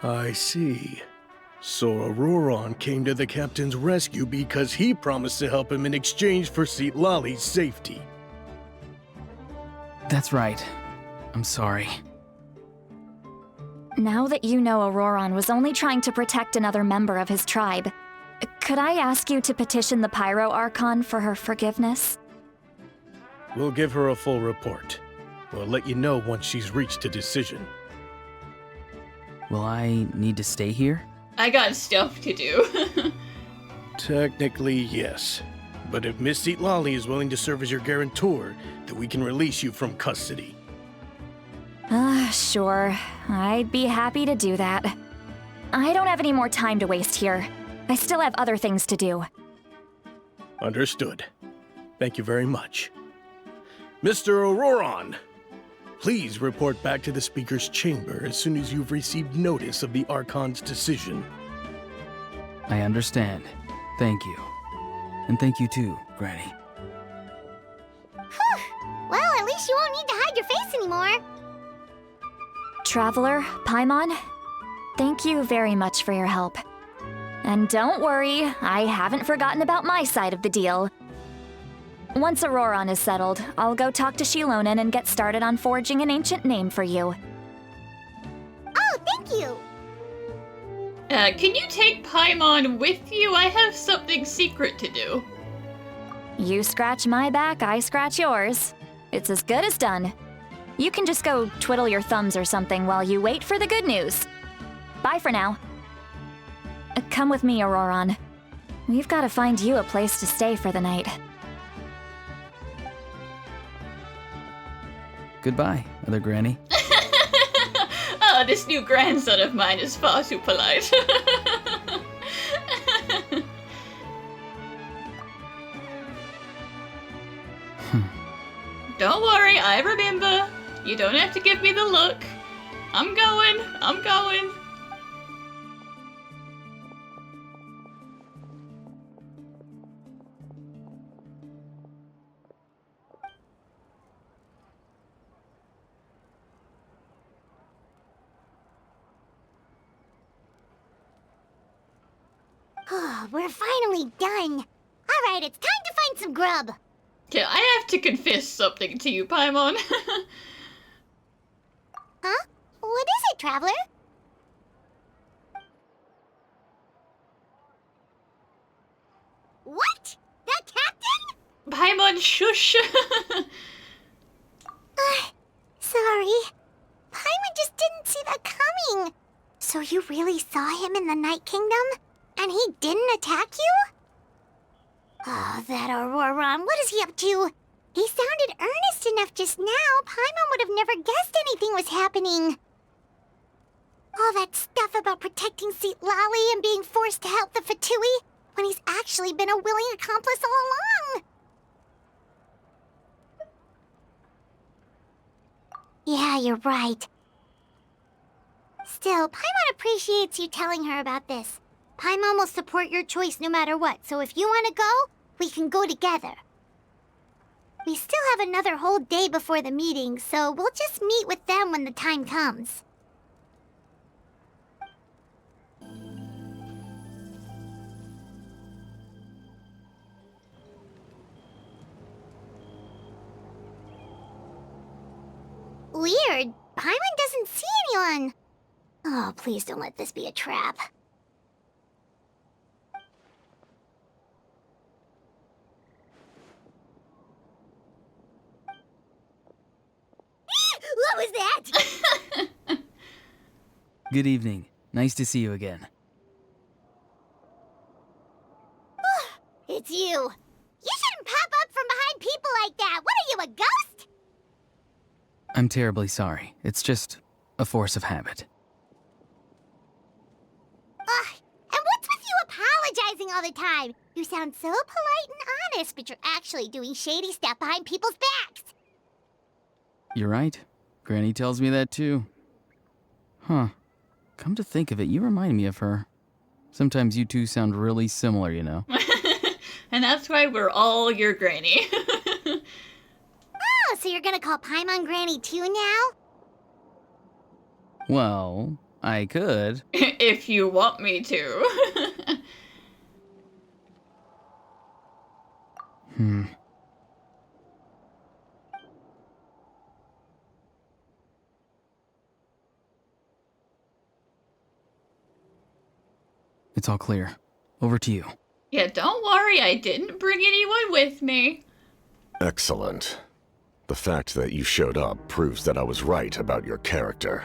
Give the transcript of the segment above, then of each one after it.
I see. So Auroron came to the captain's rescue because he promised to help him in exchange for Lali's safety. That's right. I'm sorry. Now that you know Auroron was only trying to protect another member of his tribe, could I ask you to petition the Pyro Archon for her forgiveness? We'll give her a full report. We'll let you know once she's reached a decision. Will I need to stay here? I got stuff to do. Technically, yes. But if Miss Lali is willing to serve as your guarantor, then we can release you from custody. Sure. I'd be happy to do that. I don't have any more time to waste here. I still have other things to do. Understood. Thank you very much. Mr. Auroron, please report back to the Speaker's chamber as soon as you've received notice of the Archon's decision. I understand. Thank you. And thank you too, Granny. Well, at least you won't need to hide your face anymore. Traveler, Paimon, thank you very much for your help. And don't worry, I haven't forgotten about my side of the deal. Once Auroron is settled, I'll go talk to Shilonen and get started on forging an ancient name for you. Oh, thank you! Can you take Paimon with you? I have something secret to do. You scratch my back, I scratch yours. It's as good as done. You can just go twiddle your thumbs or something while you wait for the good news. Bye for now. Come with me, Auroron. We've got to find you a place to stay for the night. Goodbye, other Granny. Oh, this new grandson of mine is far too polite. Don't worry, I remember. You don't have to give me the look. I'm going. Oh, we're finally done. Alright, it's time to find some grub. Okay, I have to confess something to you, Paimon. Huh? What is it, Traveler? What? That captain? Paimon, shush. Sorry. Paimon just didn't see that coming. So you really saw him in the Night Kingdom? And he didn't attack you? Oh, that Auroron, what is he up to? He sounded earnest enough just now. Paimon would have never guessed anything was happening. All that stuff about protecting Lali and being forced to help the Fatui, when he's actually been a willing accomplice all along. Yeah, you're right. Still, Paimon appreciates you telling her about this. Paimon will support your choice no matter what, so if you want to go, we can go together. We still have another whole day before the meeting, so we'll just meet with them when the time comes. Weird. Paimon doesn't see anyone. Oh, please don't let this be a trap. What was that? Good evening. Nice to see you again. It's you. You shouldn't pop up from behind people like that. What are you, a ghost? I'm terribly sorry. It's just a force of habit. And what's with you apologizing all the time? You sound so polite and honest, but you're actually doing shady stuff behind people's backs. You're right. Granny tells me that too. Huh. Come to think of it, you remind me of her. Sometimes you two sound really similar, you know. And that's why we're all your granny. Oh, so you're gonna call Paimon Granny too now? Well, I could. If you want me to. It's all clear. Over to you. Yeah, don't worry, I didn't bring anyone with me. Excellent. The fact that you showed up proves that I was right about your character.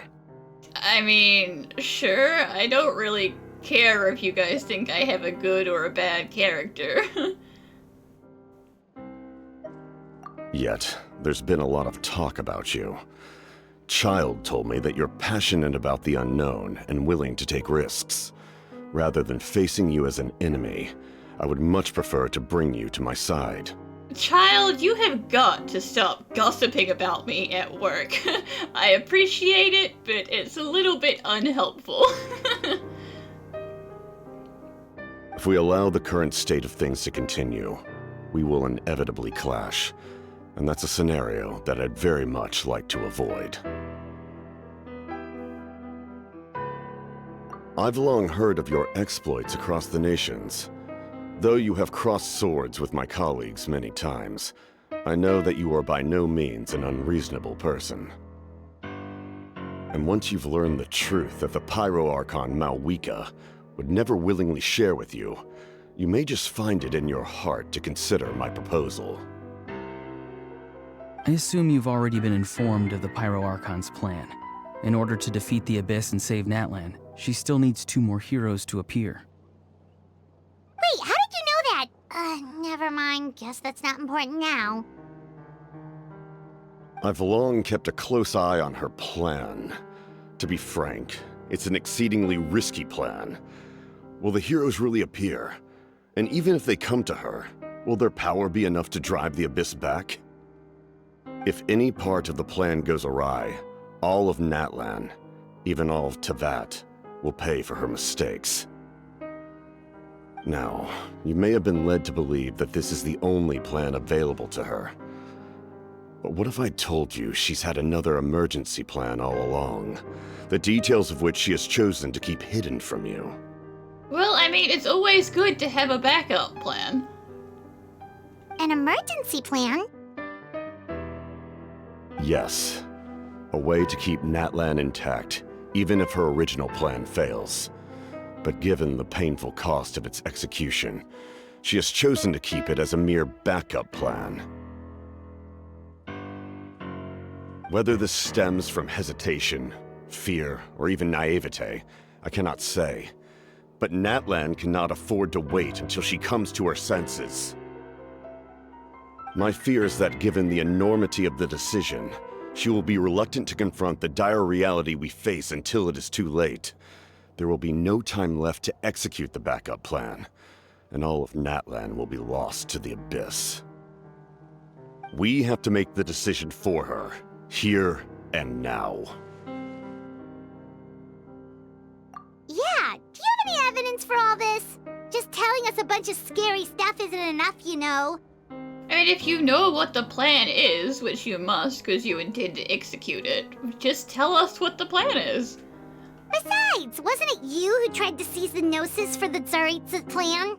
I mean, sure, I don't really care if you guys think I have a good or a bad character. Yet, there's been a lot of talk about you. Child told me that you're passionate about the unknown and willing to take risks. Rather than facing you as an enemy, I would much prefer to bring you to my side. Child, you have got to stop gossiping about me at work. I appreciate it, but it's a little bit unhelpful. If we allow the current state of things to continue, we will inevitably clash, and that's a scenario that I'd very much like to avoid. I've long heard of your exploits across the nations. Though you have crossed swords with my colleagues many times, I know that you are by no means an unreasonable person. And once you've learned the truth that the Pyro Archon Malwika would never willingly share with you, you may just find it in your heart to consider my proposal. I assume you've already been informed of the Pyro Archon's plan. In order to defeat the Abyss and save Natlan, she still needs 2 more heroes to appear. Wait, how did you know that? Never mind. Guess that's not important now. I've long kept a close eye on her plan. To be frank, it's an exceedingly risky plan. Will the heroes really appear? And even if they come to her, will their power be enough to drive the Abyss back? If any part of the plan goes awry, all of Natlan, even all of Tevat, will pay for her mistakes. Now, you may have been led to believe that this is the only plan available to her. But what if I told you she's had another emergency plan all along, the details of which she has chosen to keep hidden from you? Well, I mean, it's always good to have a backup plan. An emergency plan? Yes. A way to keep Natlan intact, even if her original plan fails. But given the painful cost of its execution, she has chosen to keep it as a mere backup plan. Whether this stems from hesitation, fear, or even naivete, I cannot say. But Natlan cannot afford to wait until she comes to her senses. My fear is that given the enormity of the decision, she will be reluctant to confront the dire reality we face until it is too late. There will be no time left to execute the backup plan, and all of Natlan will be lost to the Abyss. We have to make the decision for her, here and now. Yeah, do you have any evidence for all this? Just telling us a bunch of scary stuff isn't enough, you know. I mean, if you know what the plan is, which you must because you intend to execute it, just tell us what the plan is. Besides, wasn't it you who tried to seize the Gnosis for the Tsaritsa plan?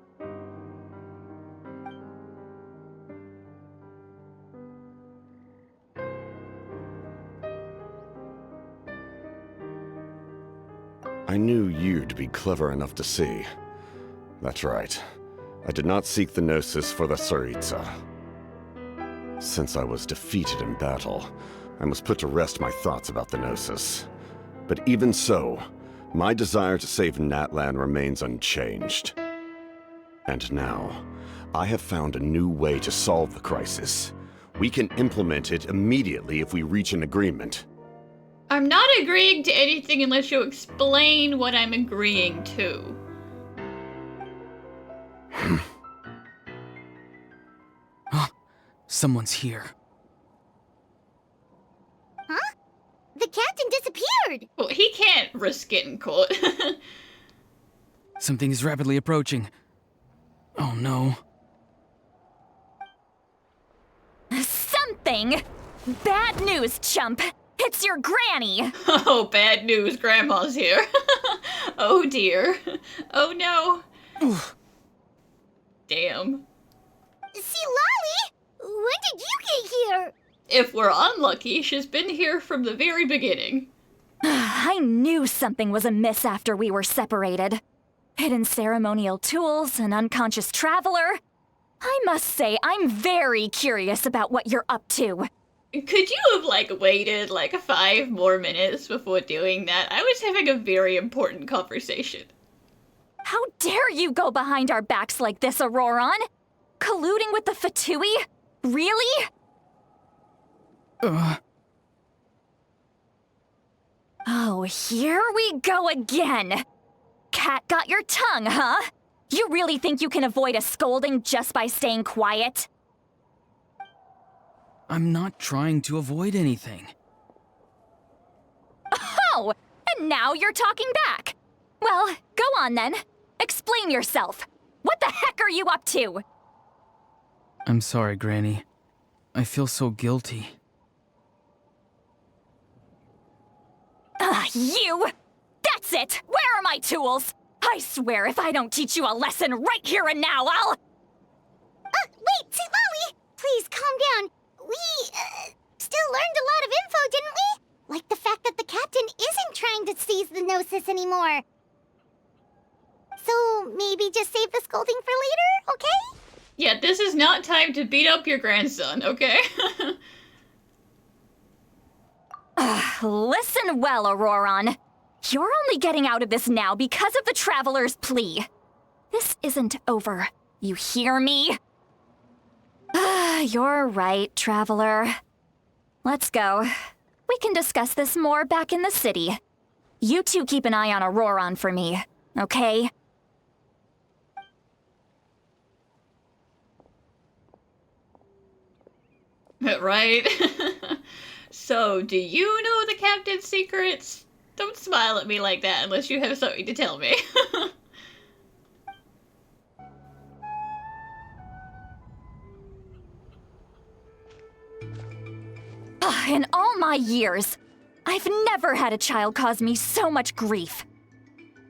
I knew you'd be clever enough to see. That's right. I did not seek the Gnosis for the Tsaritsa. Since I was defeated in battle, I must put to rest my thoughts about the Gnosis. But even so, my desire to save Natlan remains unchanged. And now, I have found a new way to solve the crisis. We can implement it immediately if we reach an agreement. I'm not agreeing to anything unless you explain what I'm agreeing to. Someone's here. Huh? The captain disappeared! Well, he can't risk getting caught. Something is rapidly approaching. Oh no. Something? Bad news, chump. it's your granny! Oh, bad news. Grandma's here. Oh, dear. Oh, no. Damn. See, Lolly, when did you get here? If we're unlucky, she's been here from the very beginning. I knew something was amiss after we were separated. Hidden ceremonial tools, an unconscious traveler. I must say, I'm very curious about what you're up to. Could you have, waited, 5 more minutes before doing that? I was having a very important conversation. How dare you go behind our backs like this, Auroron? Colluding with the Fatui? Really? Oh, here we go again. Cat got your tongue, huh? You really think you can avoid a scolding just by staying quiet? I'm not trying to avoid anything. Oh, and now you're talking back. Well, go on then. Explain yourself. What the heck are you up to? I'm sorry, Granny. I feel so guilty. You! That's it! Where are my tools? I swear if I don't teach you a lesson right here and now, I'll... Wait, see, Lolly, please calm down. We, still learned a lot of info, didn't we? Like the fact that the captain isn't trying to seize the Gnosis anymore. So maybe just save the scolding for later, okay? Yeah, this is not time to beat up your grandson, okay? Listen well, Auroron. You're only getting out of this now because of the Traveler's plea. This isn't over. You hear me? You're right, Traveler. Let's go. We can discuss this more back in the city. You two keep an eye on Auroron for me, okay? Right? So, do you know the captain's secrets? Don't smile at me like that unless you have something to tell me. In all my years, I've never had a child cause me so much grief.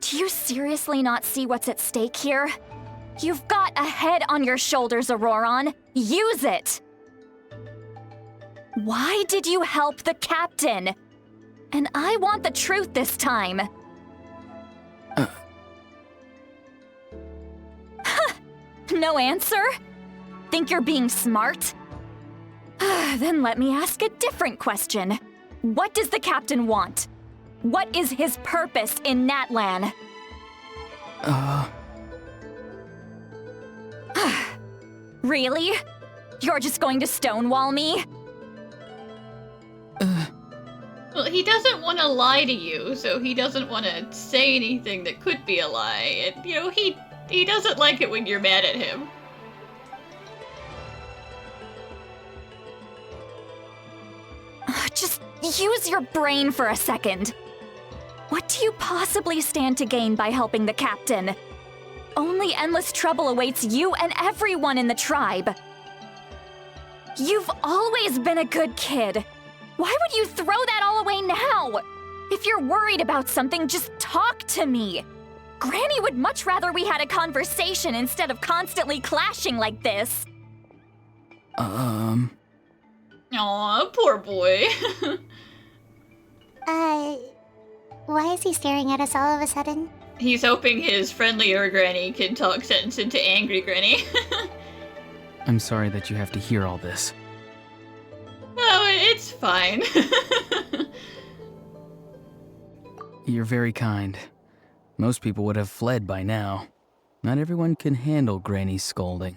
Do you seriously not see what's at stake here? You've got a head on your shoulders, Auroron. Use it! Why did you help the captain? And I want the truth this time. No answer? Think you're being smart? Then let me ask a different question. What does the captain want? What is his purpose in Natlan? Really? You're just going to stonewall me? Well, he doesn't want to lie to you, so he doesn't want to say anything that could be a lie. And, he doesn't like it when you're mad at him. Just use your brain for a second. What do you possibly stand to gain by helping the captain? Only endless trouble awaits you and everyone in the tribe. You've always been a good kid. Why would you throw that all away now? If you're worried about something, just talk to me. Granny would much rather we had a conversation instead of constantly clashing like this. Aw, poor boy. Why is he staring at us all of a sudden? He's hoping his friendlier granny can talk sense into angry granny. I'm sorry that you have to hear all this. Oh, it's fine. You're very kind. Most people would have fled by now. Not everyone can handle Granny's scolding.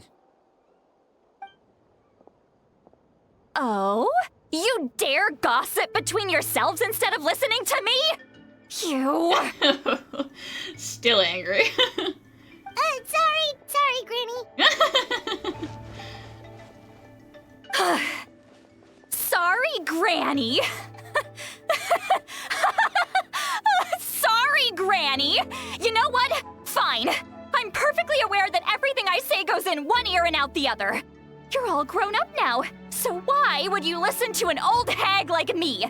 Oh? You dare gossip between yourselves instead of listening to me? You... Still angry. Sorry, Granny. Sorry, Granny. Sorry, Granny. You know what? Fine. I'm perfectly aware that everything I say goes in one ear and out the other. You're all grown up now, so why would you listen to an old hag like me?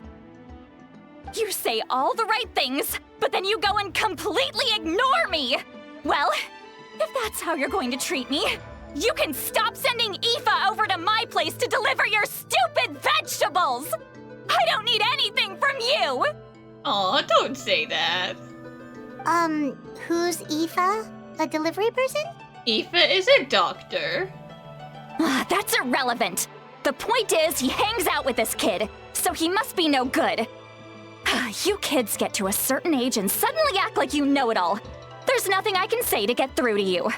You say all the right things, but then you go and completely ignore me! Well, if that's how you're going to treat me, you can stop sending Aoife over to my place to deliver your stupid vegetables! I don't need anything from you! Aw, don't say that. Who's Aoife? A delivery person? Aoife is a doctor. That's irrelevant. The point is, he hangs out with this kid, so he must be no good. You kids get to a certain age and suddenly act like you know it all. There's nothing I can say to get through to you.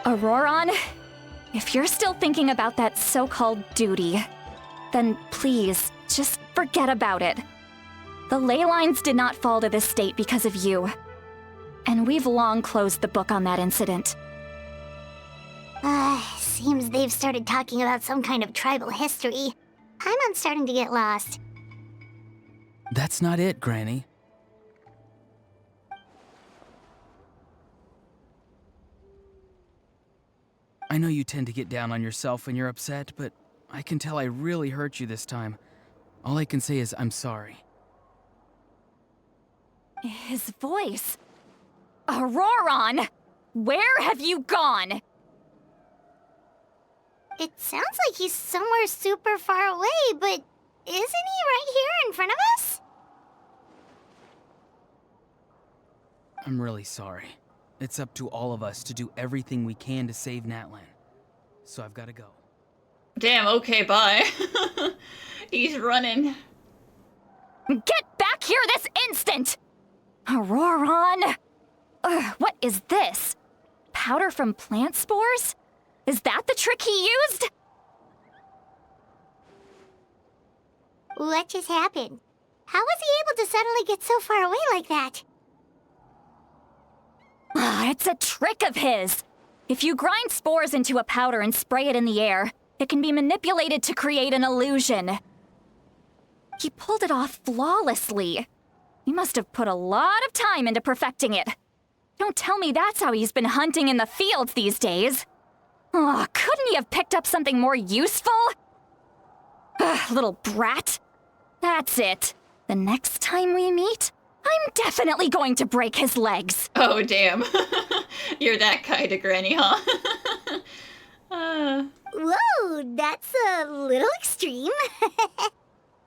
Auroron, if you're still thinking about that so-called duty, then please, just forget about it. The ley lines did not fall to this state because of you. And we've long closed the book on that incident. Seems they've started talking about some kind of tribal history. Paimon's starting to get lost. That's not it, Granny. I know you tend to get down on yourself when you're upset, but I can tell I really hurt you this time. All I can say is I'm sorry. His voice. Auroron! Where have you gone? It sounds like he's somewhere super far away, but isn't he right here in front of us? I'm really sorry. It's up to all of us to do everything we can to save Natlan. So I've got to go. Damn, okay, bye. He's running. Get back here this instant! Auroron! What is this? Powder from plant spores? Is that the trick he used? What just happened? How was he able to suddenly get so far away like that? It's a trick of his. If you grind spores into a powder and spray it in the air, it can be manipulated to create an illusion. He pulled it off flawlessly. He must have put a lot of time into perfecting it. Don't tell me that's how he's been hunting in the fields these days. Oh, couldn't he have picked up something more useful? Little brat. That's it. The next time we meet, I'm definitely going to break his legs. Oh, damn. You're that kind of granny, huh? Whoa, that's a little extreme.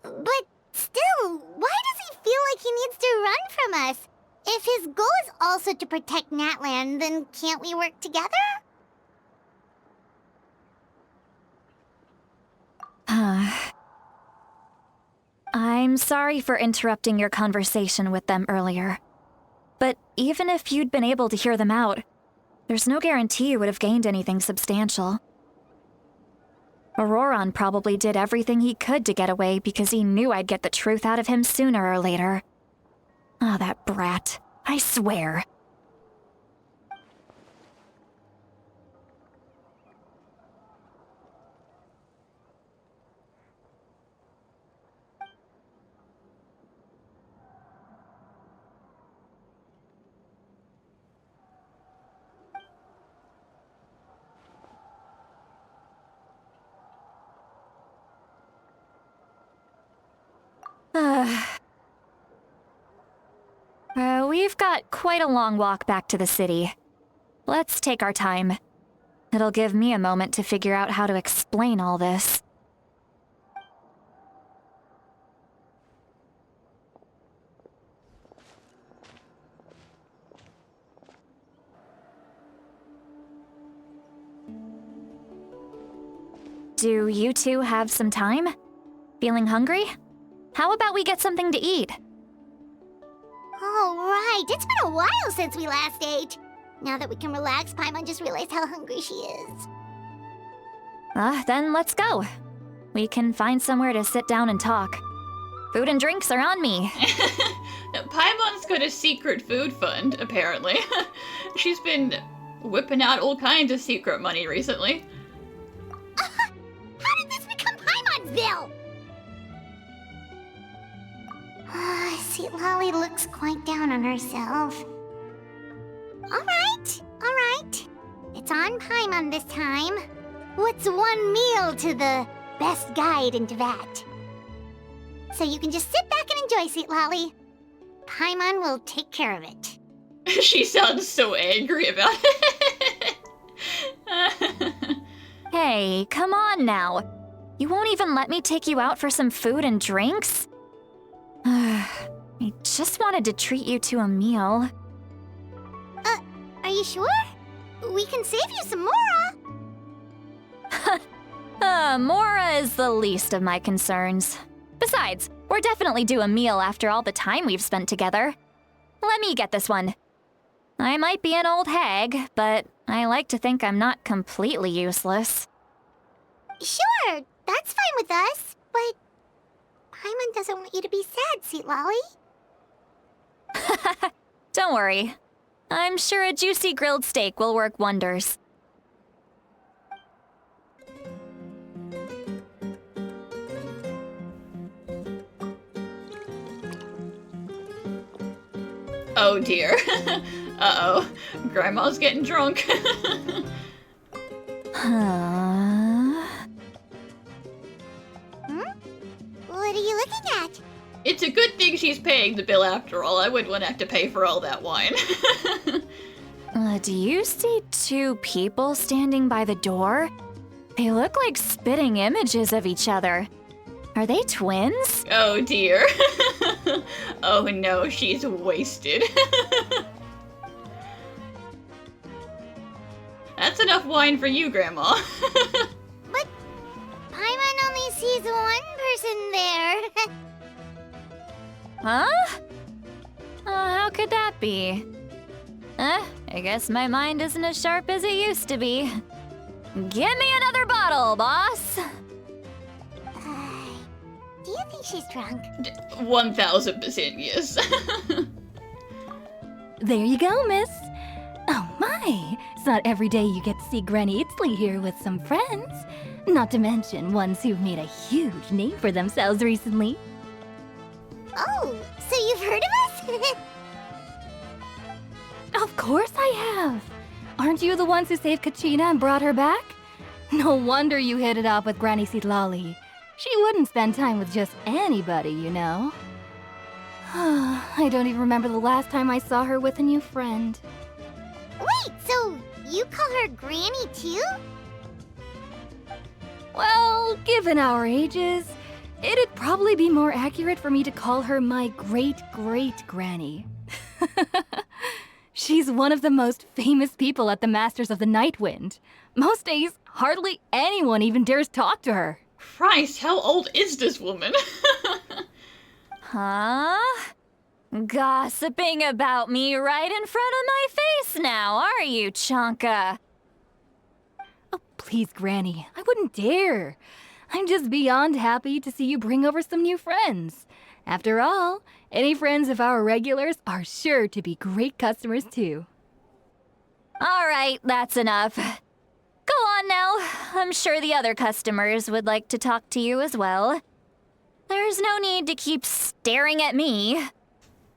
But still, why does he feel like he needs to run from us? If his goal is also to protect Natlan, then can't we work together? I'm sorry for interrupting your conversation with them earlier. But even if you'd been able to hear them out, there's no guarantee you would have gained anything substantial. Auroron probably did everything he could to get away because he knew I'd get the truth out of him sooner or later. Ah, that brat. I swear. We've got quite a long walk back to the city. Let's take our time. It'll give me a moment to figure out how to explain all this. Do you two have some time? Feeling hungry? How about we get something to eat? Oh, right. It's been a while since we last ate. Now that we can relax, Paimon just realized how hungry she is. Then let's go. We can find somewhere to sit down and talk. Food and drinks are on me. Paimon's got a secret food fund, apparently. She's been whipping out all kinds of secret money recently. How did this become Paimon'sville? See, Lolly looks quite down on herself. All right. It's on Paimon this time. What's one meal to the best guide into that? So you can just sit back and enjoy, Sweet Lolly. Paimon will take care of it. She sounds so angry about it. Hey, come on now. You won't even let me take you out for some food and drinks? I just wanted to treat you to a meal. Are you sure? We can save you some Mora. Mora is the least of my concerns. Besides, we're definitely due a meal after all the time we've spent together. Let me get this one. I might be an old hag, but I like to think I'm not completely useless. Sure, that's fine with us, but Paimon doesn't want you to be sad, Sweet Lolly. Don't worry. I'm sure a juicy grilled steak will work wonders. Oh dear. Uh-oh. Grandma's getting drunk. What are you looking at? It's a good thing she's paying the bill after all. I wouldn't want to have to pay for all that wine. Do you see two people standing by the door? They look like spitting images of each other. Are they twins? Oh dear. Oh no, she's wasted. That's enough wine for you, Grandma. But Paimon only sees one person there. Huh? How could that be? I guess my mind isn't as sharp as it used to be. Give me another bottle, boss! Do you think she's drunk? 1000% yes. There you go, miss. Oh my, it's not every day you get to see Granny Itzley here with some friends. Not to mention ones who've made a huge name for themselves recently. Oh, so you've heard of us? Of course I have. Aren't you the ones who saved Kachina and brought her back? No wonder you hit it off with Granny Sitlali. She wouldn't spend time with just anybody, you know. I don't even remember the last time I saw her with a new friend. Wait, so you call her Granny too? Well, given our ages, it'd probably be more accurate for me to call her my great-great-granny. She's one of the most famous people at the Masters of the Nightwind. Most days, hardly anyone even dares talk to her. Christ, how old is this woman? Huh? Gossiping about me right in front of my face now, are you, Chonka? Oh, please, Granny, I wouldn't dare. I'm just beyond happy to see you bring over some new friends. After all, any friends of our regulars are sure to be great customers too. All right, that's enough. Go on now. I'm sure the other customers would like to talk to you as well. There's no need to keep staring at me.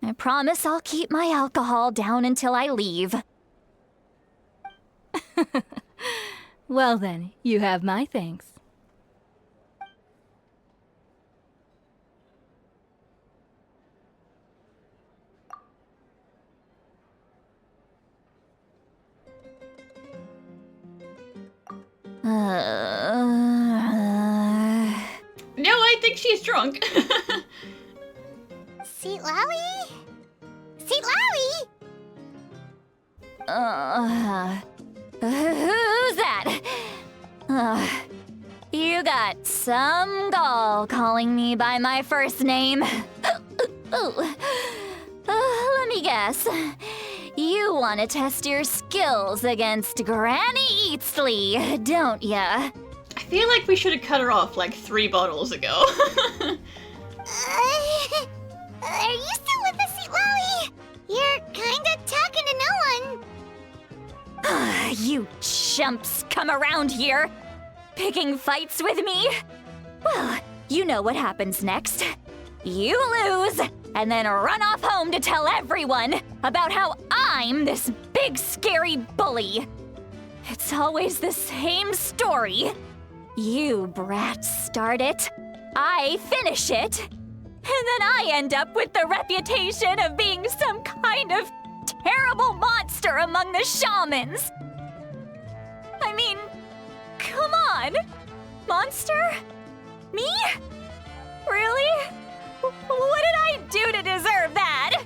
I promise I'll keep my alcohol down until I leave. Well then, you have my thanks. No, I think she's drunk. Sweet Lolly? Sweet Lolly? Who's that? You got some gall calling me by my first name. Let me guess. You want to test your skills against Granny Eatsley, don't ya? I feel like we should have cut her off like 3 bottles ago. Are you still with us, Sweet Lolly? You're kinda talking to no one. You chumps come around here, picking fights with me? Well, you know what happens next. You lose, and then run off home to tell everyone about how I'm this big scary bully. It's always the same story. You brats start it, I finish it. then I end up with the reputation of being some kind of terrible monster among the shamans. I mean, come on. Monster? Me? Really? What did I do to deserve that?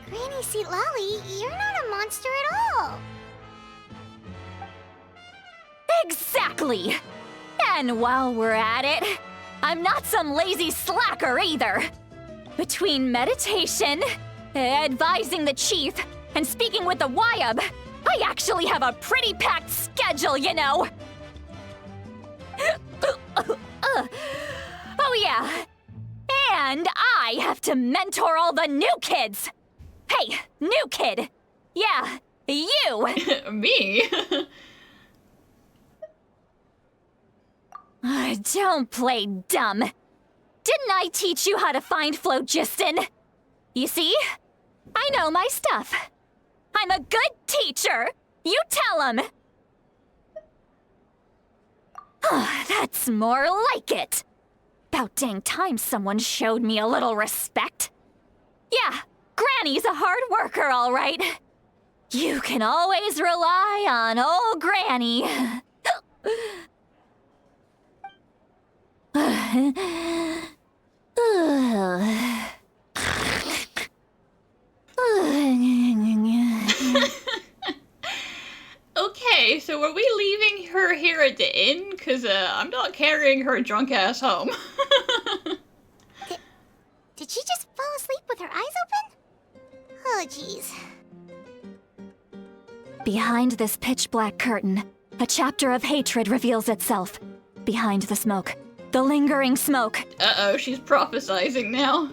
Granny Seat Lolly, you're not a monster at all. Exactly! And while we're at it, I'm not some lazy slacker either. Between meditation, advising the chief, and speaking with the Wyab, I actually have a pretty packed schedule, you know. Oh yeah. And I have to mentor all the new kids. Hey, new kid. Yeah, you. Me? Don't play dumb. Didn't I teach you how to find phlogiston? You see? I know my stuff. I'm a good teacher. You tell him. That's more like it. About dang time someone showed me a little respect. Yeah, Granny's a hard worker, all right. You can always rely on old Granny. Okay, so are we leaving her here at the inn? Because I'm not carrying her drunk ass home. Did she just fall asleep with her eyes open? Oh, jeez. Behind this pitch-black curtain, a chapter of hatred reveals itself. Behind the smoke, the lingering smoke. Uh-oh, she's prophesizing now.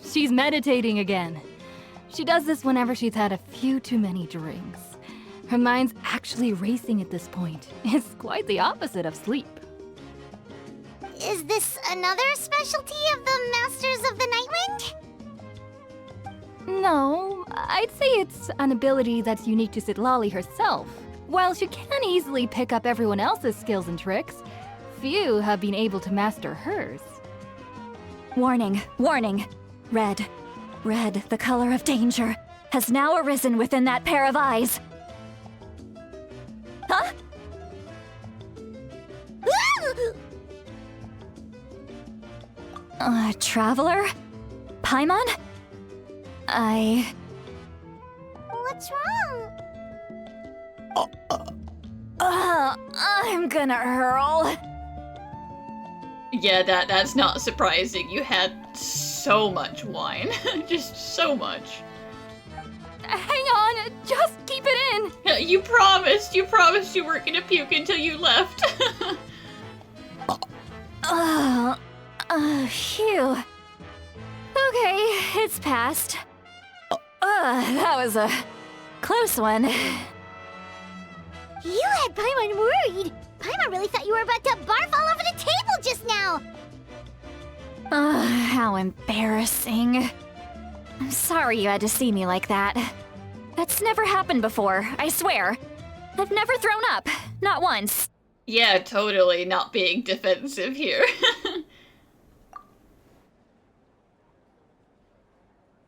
She's meditating again. She does this whenever she's had a few too many drinks. Her mind's actually racing at this point. It's quite the opposite of sleep. Is this another specialty of the Masters of the Nightwind? No, I'd say it's an ability that's unique to Sitlali herself. While she can easily pick up everyone else's skills and tricks, few have been able to master hers. Warning, warning. Red, the color of danger, has now arisen within that pair of eyes. Huh? Traveler? Paimon? What's wrong? I'm gonna hurl. Yeah, that's not surprising. You had so much wine. Just so much. Hang on, just keep it in! You promised you weren't gonna puke until you left. Phew. Okay, it's passed. That was a close one. You had Paimon worried. Paimon really thought you were about to barf all over the table just now. How embarrassing. I'm sorry you had to see me like that. That's never happened before, I swear. I've never thrown up, not once. Yeah, totally not being defensive here.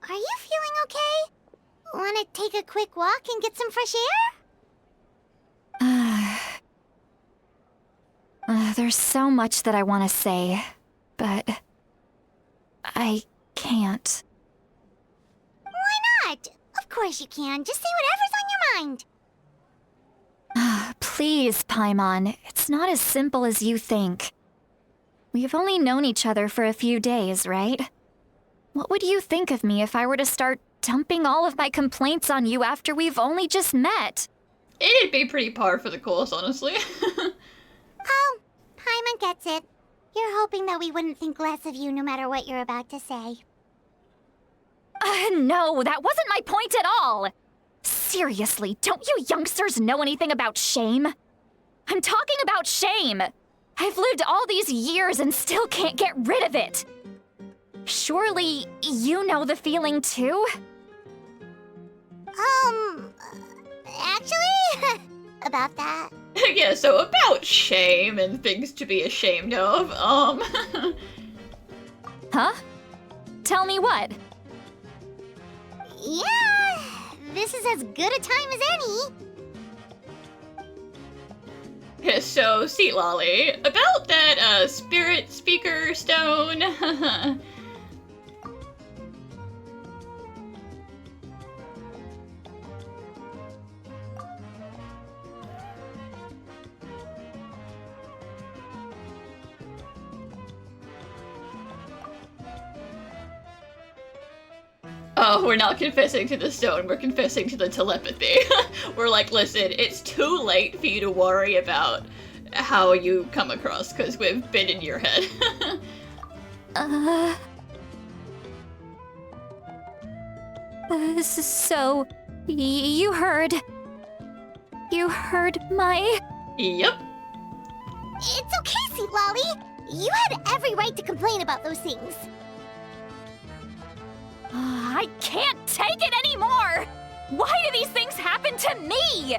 Are you feeling okay? Want to take a quick walk and get some fresh air? There's so much that I want to say, but I can't. Why not? Of course you can. Just say whatever's on your mind. Please, Paimon, it's not as simple as you think. We've only known each other for a few days, right? What would you think of me if I were to start dumping all of my complaints on you after we've only just met? It'd be pretty par for the course, honestly. Oh, Paimon gets it. You're hoping that we wouldn't think less of you no matter what you're about to say. No, that wasn't my point at all! Seriously, don't you youngsters know anything about shame? I'm talking about shame! I've lived all these years and still can't get rid of it! Surely, you know the feeling too? Actually, about that. Yeah, so about shame and things to be ashamed of, Huh? Tell me what? Yeah, this is as good a time as any. yeah, so, Seat Lolly, about that, spirit speaker stone, oh, we're not confessing to the stone, we're confessing to the telepathy. We're like, listen, it's too late for you to worry about how you come across, because we've been in your head. So, you heard my... Yep. It's okay, Sweet Lolly. You had every right to complain about those things. I can't take it anymore! Why do these things happen to me?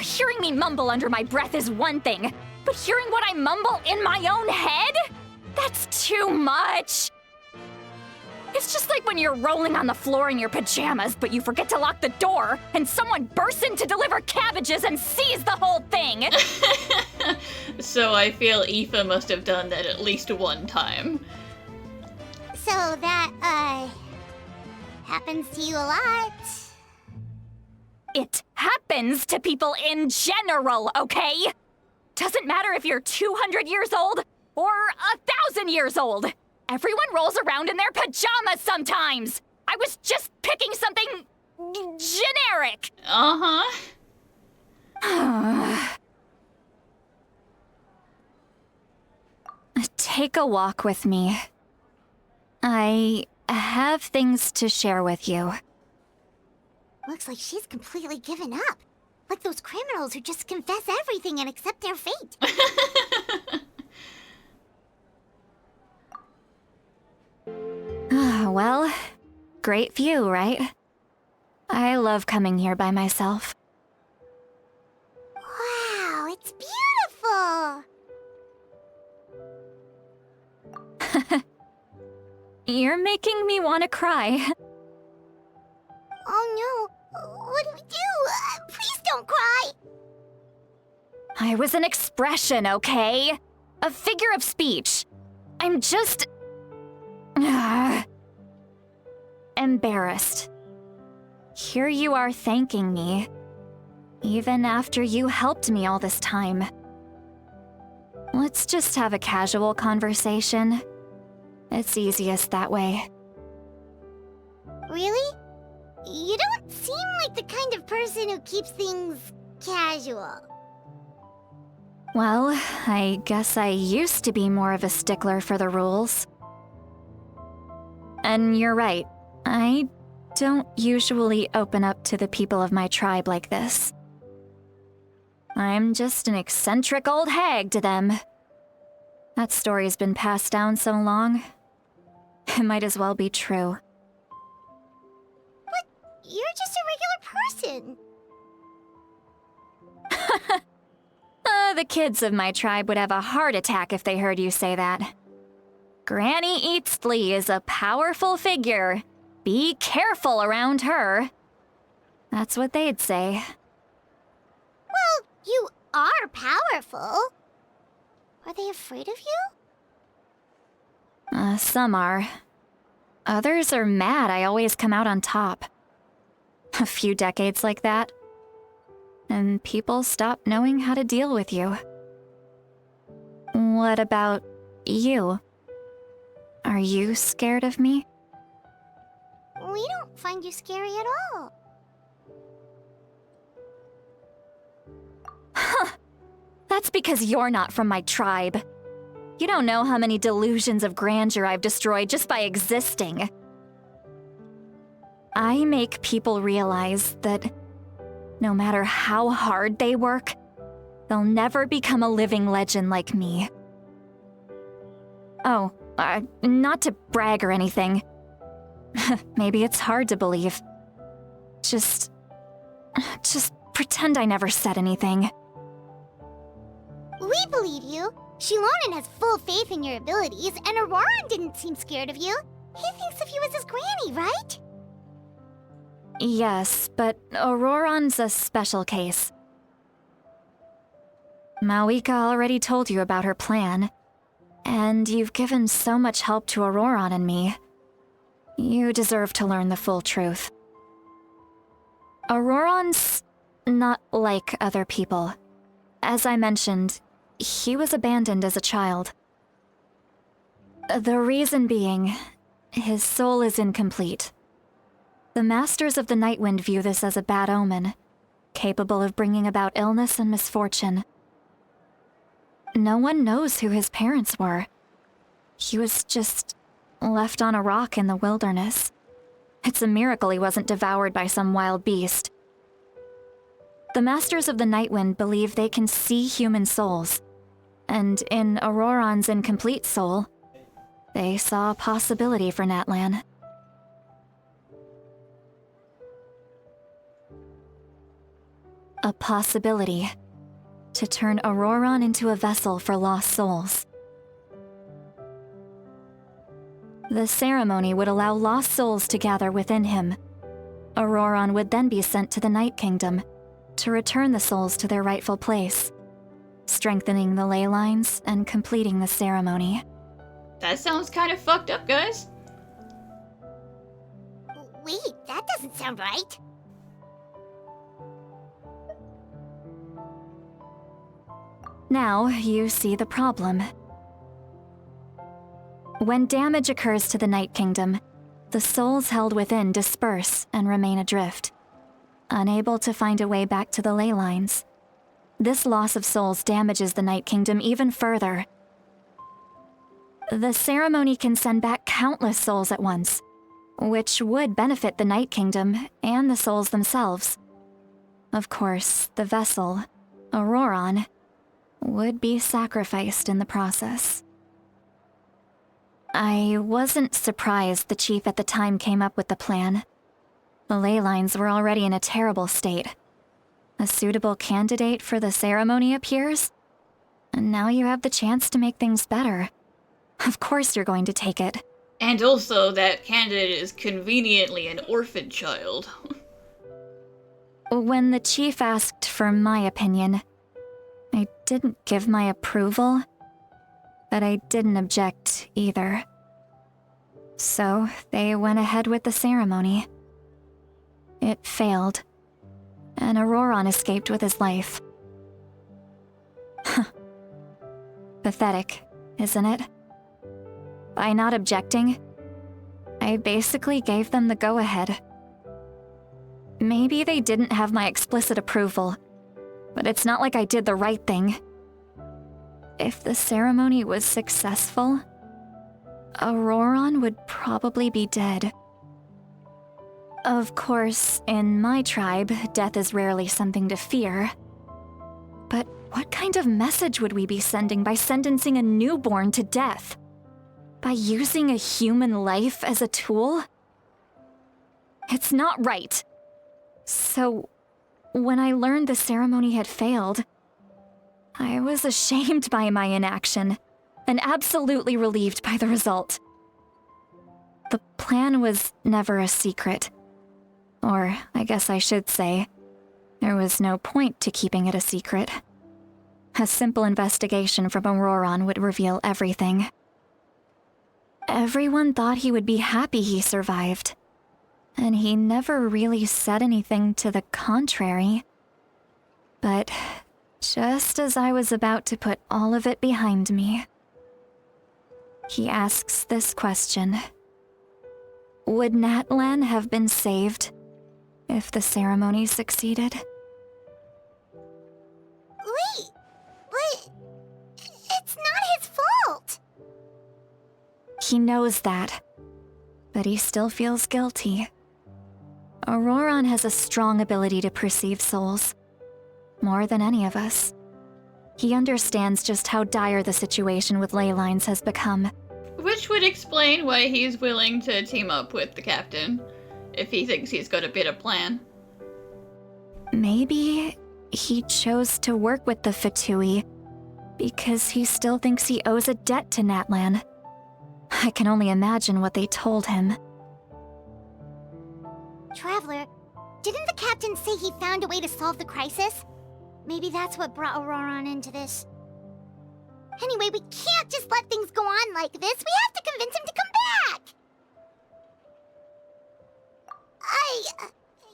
Hearing me mumble under my breath is one thing, but hearing what I mumble in my own head? That's too much! It's just like when you're rolling on the floor in your pajamas, but you forget to lock the door, and someone bursts in to deliver cabbages and sees the whole thing! So I feel Aoife must have done that at least one time. So that, happens to you a lot. It happens to people in general, okay? Doesn't matter if you're 200 years old or 1,000 years old. Everyone rolls around in their pajamas sometimes. I was just picking something generic. Take a walk with me. I have things to share with you. Looks like she's completely given up. Like those criminals who just confess everything and accept their fate. Well, great view, right? I love coming here by myself. Wow, it's beautiful! You're making me want to cry. Oh no, what do we do? Please don't cry! I was an expression, okay? A figure of speech. I'm just... embarrassed. Here you are thanking me, even after you helped me all this time. Let's just have a casual conversation. It's easiest that way. Really? You don't seem like the kind of person who keeps things casual. Well, I guess I used to be more of a stickler for the rules. And you're right, I don't usually open up to the people of my tribe like this. I'm just an eccentric old hag to them. That story's been passed down so long, it might as well be true. But you're just a regular person. The kids of my tribe would have a heart attack if they heard you say that. Granny Eastley is a powerful figure. Be careful around her. That's what they'd say. Well, you are powerful. Are they afraid of you? Some are. Others are mad I always come out on top. A few decades like that, and people stop knowing how to deal with you. What about you? Are you scared of me? We don't find you scary at all. That's because you're not from my tribe. You don't know how many delusions of grandeur I've destroyed just by existing. I make people realize that no matter how hard they work, they'll never become a living legend like me. Oh, not to brag or anything. Maybe it's hard to believe. Just pretend I never said anything. We believe you. Shilonen has full faith in your abilities, and Auroran didn't seem scared of you. He thinks of you as his granny, right? Yes, but Auroran's a special case. Mawika already told you about her plan, and you've given so much help to Auroran and me. You deserve to learn the full truth. Auroran's not like other people. As I mentioned, he was abandoned as a child. The reason being, his soul is incomplete. The Masters of the Nightwind view this as a bad omen, capable of bringing about illness and misfortune. No one knows who his parents were. He was just left on a rock in the wilderness. It's a miracle he wasn't devoured by some wild beast. The Masters of the Nightwind believe they can see human souls, and in Auroran's incomplete soul, they saw a possibility for Natlan. A possibility to turn Auroran into a vessel for lost souls. The ceremony would allow lost souls to gather within him. Auroran would then be sent to the Night Kingdom to return the souls to their rightful place, strengthening the ley lines and completing the ceremony. That sounds kind of fucked up, guys. Wait, that doesn't sound right. Now you see the problem. When damage occurs to the Night Kingdom, the souls held within disperse and remain adrift, unable to find a way back to the ley lines. This loss of souls damages the Night Kingdom even further. The ceremony can send back countless souls at once, which would benefit the Night Kingdom and the souls themselves. Of course, the vessel, Auroran, would be sacrificed in the process. I wasn't surprised the chief at the time came up with the plan. The ley lines were already in a terrible state. A suitable candidate for the ceremony appears, and now you have the chance to make things better. Of course you're going to take it. And also, that candidate is conveniently an orphan child. When the chief asked for my opinion, I didn't give my approval, but I didn't object either. So they went ahead with the ceremony. It failed, and Auroran escaped with his life. Pathetic, isn't it? By not objecting, I basically gave them the go-ahead. Maybe they didn't have my explicit approval, but it's not like I did the right thing. If the ceremony was successful, Auroran would probably be dead. Of course, in my tribe, death is rarely something to fear. But what kind of message would we be sending by sentencing a newborn to death? By using a human life as a tool? It's not right. So, when I learned the ceremony had failed, I was ashamed by my inaction, and absolutely relieved by the result. The plan was never a secret. Or, I guess I should say, there was no point to keeping it a secret. A simple investigation from Auroran would reveal everything. Everyone thought he would be happy he survived, and he never really said anything to the contrary. But just as I was about to put all of it behind me, he asks this question. Would Natlan have been saved if the ceremony succeeded? Wait, but it's not his fault. He knows that, but he still feels guilty. Auroran has a strong ability to perceive souls, more than any of us. He understands just how dire the situation with ley lines has become. Which would explain why he's willing to team up with the captain, if he thinks he's got a better plan. Maybe he chose to work with the Fatui because he still thinks he owes a debt to Natlan. I can only imagine what they told him. Traveler, didn't the captain say he found a way to solve the crisis? Maybe that's what brought Auroran into this. Anyway, we can't just let things go on like this. We have to convince him to come back!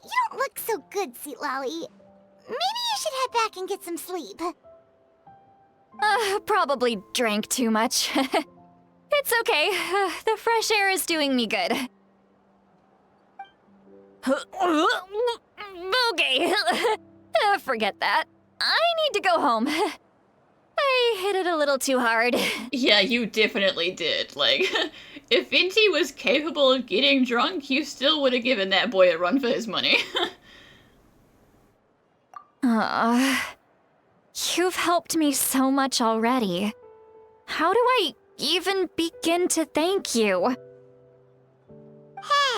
You don't look so good, Seatlolly. Maybe you should head back and get some sleep. Probably drank too much. It's okay. The fresh air is doing me good. Okay. Forget that. I need to go home. I hit it a little too hard. Yeah, you definitely did. Like, if Vinci was capable of getting drunk, you still would have given that boy a run for his money. You've helped me so much already. How do I even begin to thank you? Hey,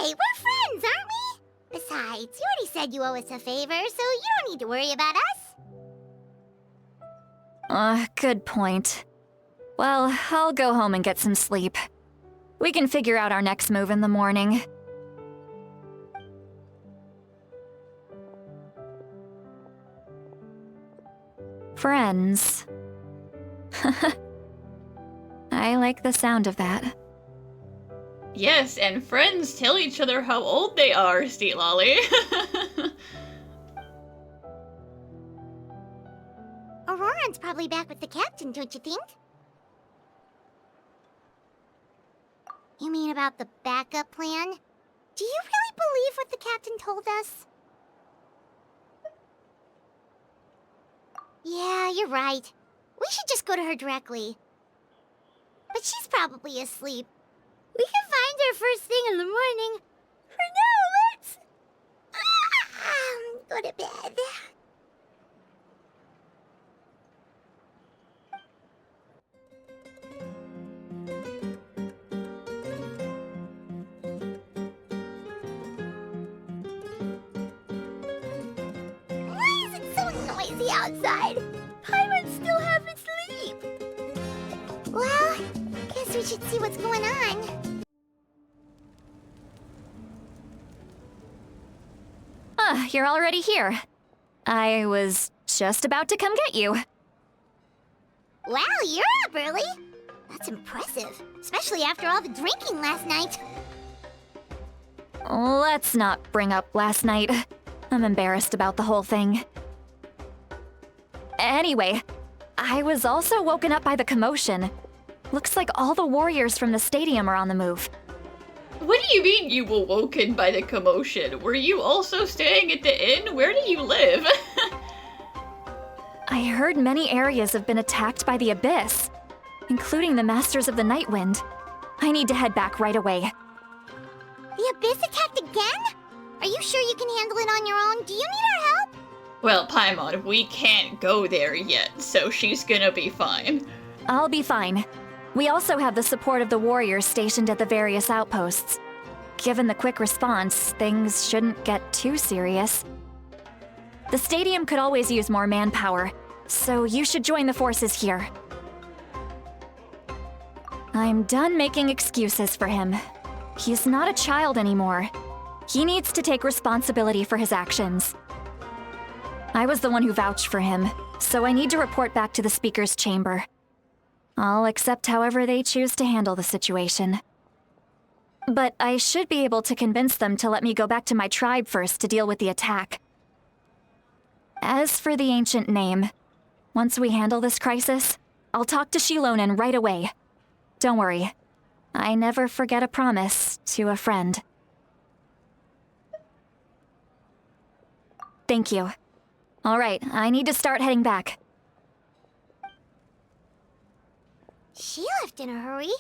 we're friends, aren't we? Besides, you already said you owe us a favor, so you don't need to worry about us. Good point. Well, I'll go home and get some sleep. We can figure out our next move in the morning. Friends. I like the sound of that. Yes, and friends tell each other how old they are, Seatlolly. Auroran's probably back with the captain, don't you think? You mean about the backup plan? Do you really believe what the captain told us? Yeah, you're right. We should just go to her directly. But she's probably asleep. We can find her first thing in the morning. For now, let's... go to bed. Why is it so noisy outside? Paimon still haven't sleep. Well, guess we should see what's going on. You're already here. I was just about to come get you. Wow, you're up early. That's impressive, especially after all the drinking last night. Let's not bring up last night. I'm embarrassed about the whole thing. Anyway, I was also woken up by the commotion. Looks like all the warriors from the stadium are on the move. What do you mean you were woken by the commotion? Were you also staying at the inn? Where do you live? I heard many areas have been attacked by the Abyss, including the Masters of the Nightwind. I need to head back right away. The Abyss attacked again? Are you sure you can handle it on your own? Do you need our help? Well, Paimon, we can't go there yet, so she's gonna be fine. I'll be fine. We also have the support of the warriors stationed at the various outposts. Given the quick response, things shouldn't get too serious. The stadium could always use more manpower, so you should join the forces here. I'm done making excuses for him. He's not a child anymore. He needs to take responsibility for his actions. I was the one who vouched for him, so I need to report back to the Speaker's chamber. I'll accept however they choose to handle the situation. But I should be able to convince them to let me go back to my tribe first to deal with the attack. As for the ancient name, once we handle this crisis, I'll talk to Shilonen right away. Don't worry, I never forget a promise to a friend. Thank you. All right, I need to start heading back. She left in a hurry.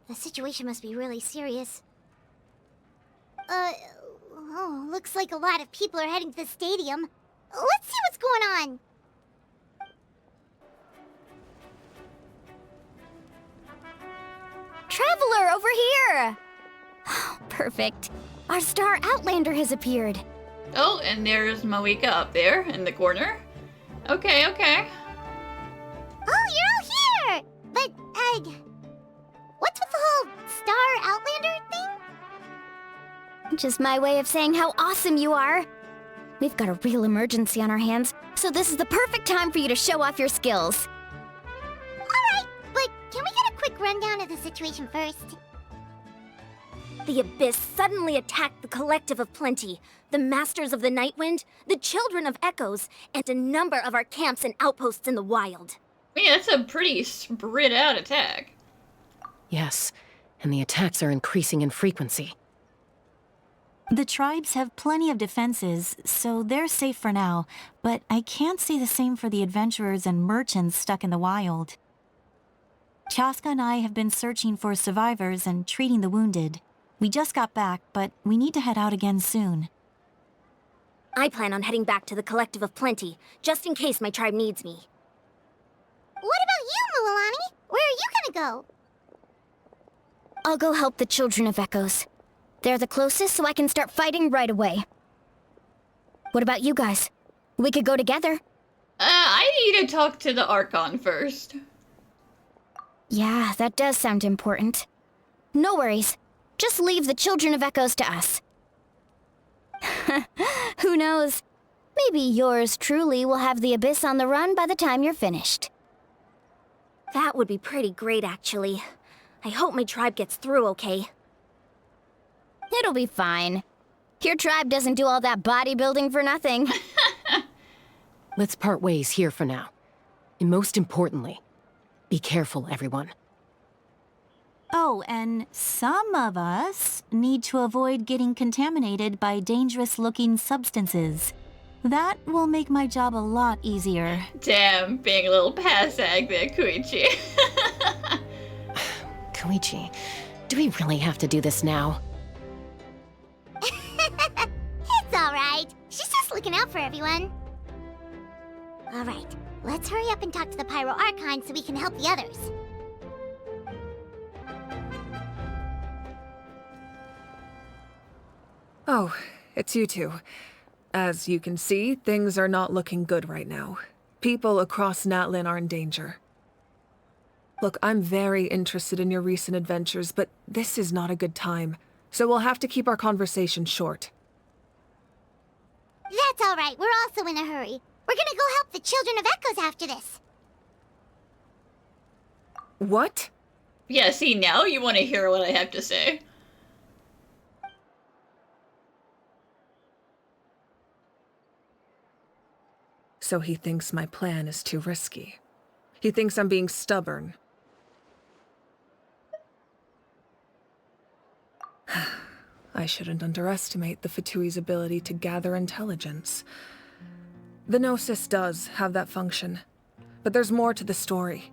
The situation must be really serious. Looks like a lot of people are heading to the stadium. Let's see what's going on. Traveler, over here! Perfect. Our star Outlander has appeared. Oh, and there's Moeka up there in the corner. Okay, okay. Oh, you're all here! But, what's with the whole Star Outlander thing? Just my way of saying how awesome you are. We've got a real emergency on our hands, so this is the perfect time for you to show off your skills. Alright, but can we get a quick rundown of the situation first? The Abyss suddenly attacked the Collective of Plenty, the Masters of the Nightwind, the Children of Echoes, and a number of our camps and outposts in the wild. Yeah, that's a pretty spread out attack. Yes, and the attacks are increasing in frequency. The tribes have plenty of defenses, so they're safe for now, but I can't say the same for the adventurers and merchants stuck in the wild. Chaska and I have been searching for survivors and treating the wounded. We just got back, but we need to head out again soon. I plan on heading back to the Collective of Plenty, just in case my tribe needs me. What about you, Mualani? Where are you gonna go? I'll go help the Children of Echoes. They're the closest, so I can start fighting right away. What about you guys? We could go together. I need to talk to the Archon first. Yeah, that does sound important. No worries. Just leave the Children of Echoes to us. Who knows? Maybe yours truly will have the Abyss on the run by the time you're finished. That would be pretty great, actually. I hope my tribe gets through okay. It'll be fine. Your tribe doesn't do all that bodybuilding for nothing. Let's part ways here for now. And most importantly, be careful, everyone. Oh, and some of us need to avoid getting contaminated by dangerous-looking substances. That will make my job a lot easier. Damn, being a little pass-ag there, Koichi. Koichi, do we really have to do this now? It's alright. She's just looking out for everyone. Alright, let's hurry up and talk to the Pyro Archon so we can help the others. Oh, it's you two. As you can see, things are not looking good right now. People across Natlan are in danger. Look, I'm very interested in your recent adventures, but this is not a good time, so we'll have to keep our conversation short. That's alright, we're also in a hurry. We're gonna go help the Children of Echoes after this. What? Yeah, see, now you want to hear what I have to say. So he thinks my plan is too risky. He thinks I'm being stubborn. I shouldn't underestimate the Fatui's ability to gather intelligence. The Gnosis does have that function, but there's more to the story.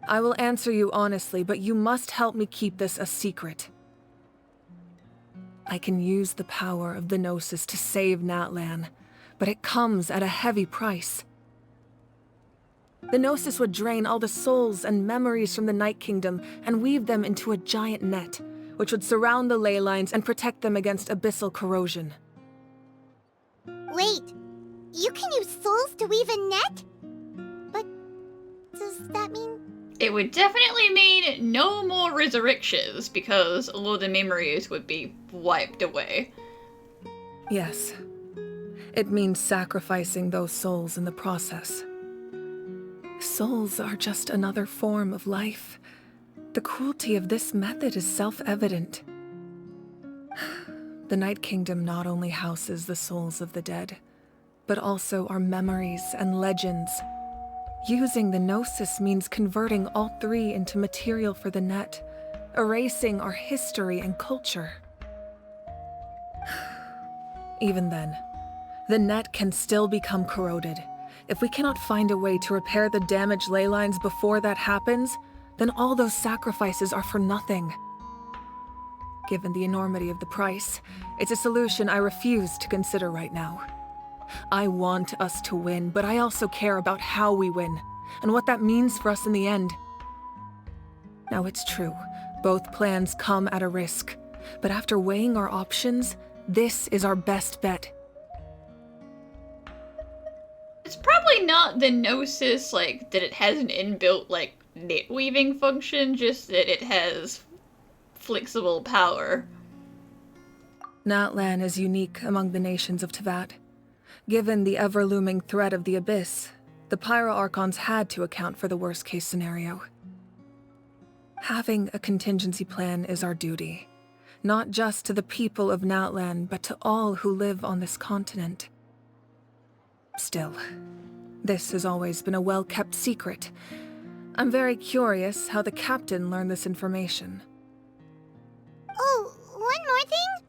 I will answer you honestly, but you must help me keep this a secret. I can use the power of the Gnosis to save Natlan, but it comes at a heavy price. The Gnosis would drain all the souls and memories from the Night Kingdom and weave them into a giant net, which would surround the ley lines and protect them against abyssal corrosion. Wait, you can use souls to weave a net? But does that mean... It would definitely mean no more resurrections, because all of the memories would be wiped away. Yes. It means sacrificing those souls in the process. Souls are just another form of life. The cruelty of this method is self-evident. The Night Kingdom not only houses the souls of the dead, but also our memories and legends. Using the Gnosis means converting all three into material for the net, erasing our history and culture. Even then, the net can still become corroded. If we cannot find a way to repair the damaged ley lines before that happens, then all those sacrifices are for nothing. Given the enormity of the price, it's a solution I refuse to consider right now. I want us to win, but I also care about how we win, and what that means for us in the end. Now it's true, both plans come at a risk, but after weighing our options, This is our best bet. It's probably not the Gnosis, like, that it has an inbuilt, like, knit weaving function, just that it has flexible power. Natlan is unique among the nations of Teyvat. Given the ever-looming threat of the Abyss, the Pyro-Archons had to account for the worst-case scenario. Having a contingency plan is our duty, not just to the people of Natlan, but to all who live on this continent. Still, this has always been a well-kept secret. I'm very curious how the captain learned this information. Oh, one more thing?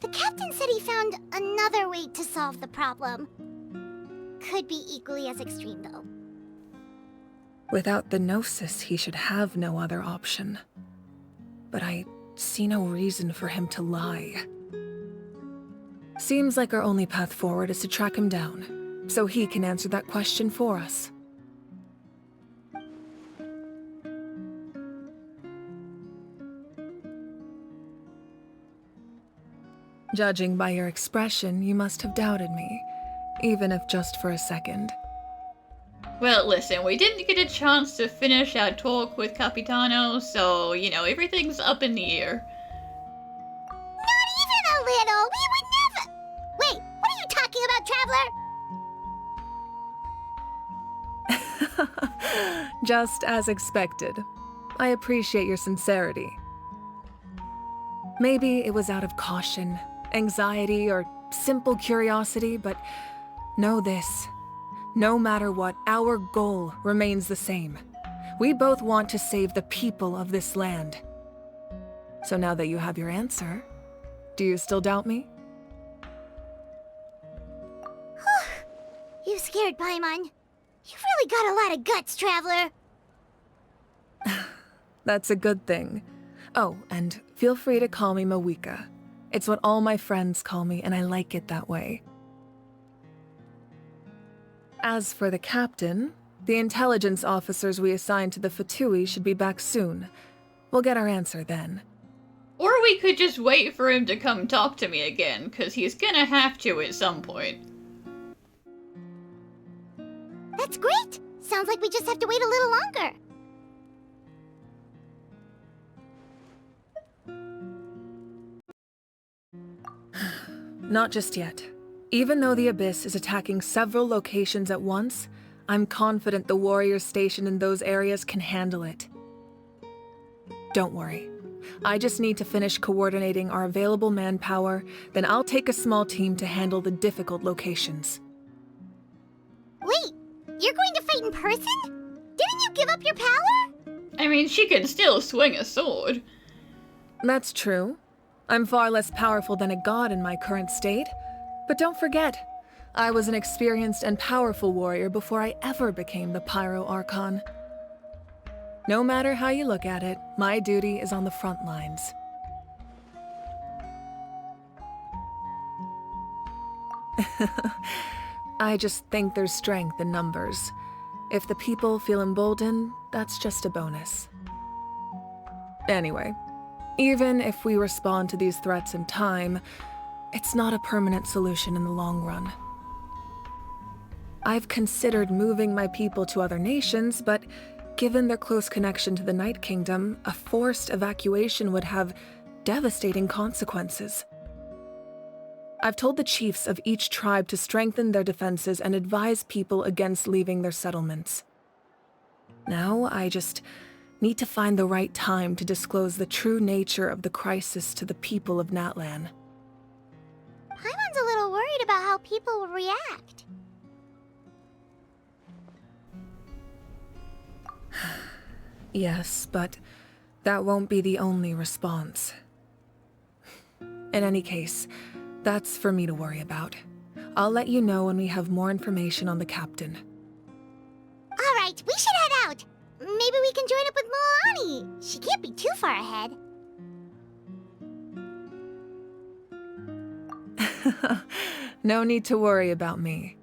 The captain said he found another way to solve the problem. Could be equally as extreme, though. Without the Gnosis, he should have no other option. But I see no reason for him to lie. Seems like our only path forward is to track him down, so he can answer that question for us. Judging by your expression, you must have doubted me, even if just for a second. Well, listen, we didn't get a chance to finish our talk with Capitano, so, you know, everything's up in the air. Not even a little! We would never— Wait, what are you talking about, Traveler? Just as expected. I appreciate your sincerity. Maybe it was out of caution, anxiety, or simple curiosity, but know this. No matter what, our goal remains the same. We both want to save the people of this land. So now that you have your answer, do you still doubt me? You scared, Paimon. You've really got a lot of guts, Traveler. That's a good thing. Oh, and feel free to call me Mawika. It's what all my friends call me, and I like it that way. As for the captain, the intelligence officers we assigned to the Fatui should be back soon. We'll get our answer then. Or we could just wait for him to come talk to me again, because he's gonna have to at some point. That's great! Sounds like we just have to wait a little longer. Not just yet. Even though the Abyss is attacking several locations at once, I'm confident the warriors stationed in those areas can handle it. Don't worry. I just need to finish coordinating our available manpower, then I'll take a small team to handle the difficult locations. Wait, you're going to fight in person? Didn't you give up your power? I mean, she can still swing a sword. That's true. I'm far less powerful than a god in my current state. But don't forget, I was an experienced and powerful warrior before I ever became the Pyro-Archon. No matter how you look at it, my duty is on the front lines. I just think there's strength in numbers. If the people feel emboldened, that's just a bonus. Anyway, even if we respond to these threats in time, it's not a permanent solution in the long run. I've considered moving my people to other nations, but given their close connection to the Night Kingdom, a forced evacuation would have devastating consequences. I've told the chiefs of each tribe to strengthen their defenses and advise people against leaving their settlements. Now, I just need to find the right time to disclose the true nature of the crisis to the people of Natlan. Paimon's a little worried about how people will react. Yes, but that won't be the only response. In any case, that's for me to worry about. I'll let you know when we have more information on the captain. All right, we should head out. Maybe we can join up with Moani. She can't be too far ahead. No need to worry about me.